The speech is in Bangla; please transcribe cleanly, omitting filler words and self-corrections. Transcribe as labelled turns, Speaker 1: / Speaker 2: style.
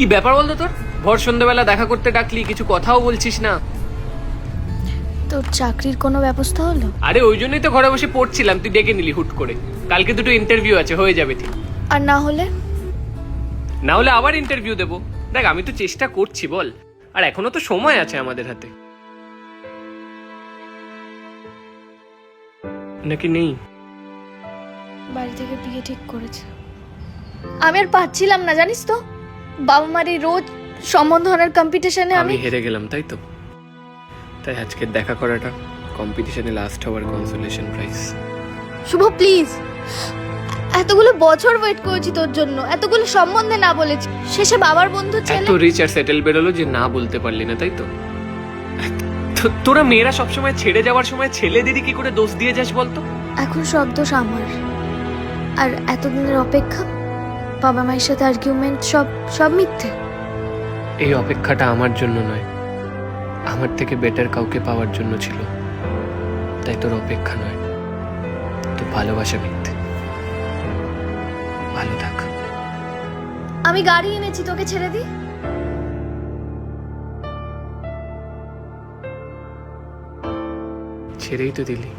Speaker 1: কি ব্যাপার বলতো তোর? ভর সন্ধ্যাবেলা দেখা করতে ডাকলি, কিছু কথাও বলছিস না।
Speaker 2: তোর চাকরির কোনো ব্যবস্থা হলো?
Speaker 1: আরে ওই জন্যই তো ঘরে বসে পড়ছিলাম, তুই ডেকে নিলি হুট করে। কালকে দুটো ইন্টারভিউ আছে, হয়ে যাবে ঠিক।
Speaker 2: আর না হলে?
Speaker 1: না হলে আবার ইন্টারভিউ দেবো। দেখ আমি তো চেষ্টা করছি বল, আর এখনো তো সময় আছে আমাদের হাতে। নাকি নেই?
Speaker 2: বাড়ি থেকে বিয়ে ঠিক করেছে। আমি আর পাচ্ছিলাম না, জানিস তো, বাবা মার এই রোজ সম্বন্ধ হওয়ার কম্পিটিশনে
Speaker 1: আমি
Speaker 2: আমি
Speaker 1: হেরে গেলাম, তাই তো? তাই আজকের দেখা করাটা কম্পিটিশনে লাস্ট হওয়ার কনসোলেশন প্রাইজ।
Speaker 2: শুভ প্লিজ, এতগুলো বছর ওয়েট করেছি তোর জন্য, এতগুলো সম্বন্ধে না বলেছি, শেষে বাবার বন্ধু
Speaker 1: এত
Speaker 2: ছেলে।
Speaker 1: রিচ আর সেটেল বেরোলো যে না বলতে পারলি না, তাই তো? তোরা মেয়েরা সবসময় ছেড়ে যাওয়ার সময় ছেলেদেরই কি করে দোষ দিয়ে যাস বলতো?
Speaker 2: এখন সব দোষ আমার। আর এতদিনের অপেক্ষা, বাবা মায়ের সাথে আর্গুমেন্ট, সব সব মিথ্যে।
Speaker 1: এই অপেক্ষাটা আমার জন্য নয়, আমার থেকে বেটার কাউকে পাওয়ার জন্য ছিল। তাই তোর অপেক্ষা নয়, তোর ভালোবাসা মিথ্যে। ভালো থাক।
Speaker 2: আমি গাড়ি এনেছি, তোকে ছেড়ে দিই।
Speaker 1: ছেড়েই তো দিলি।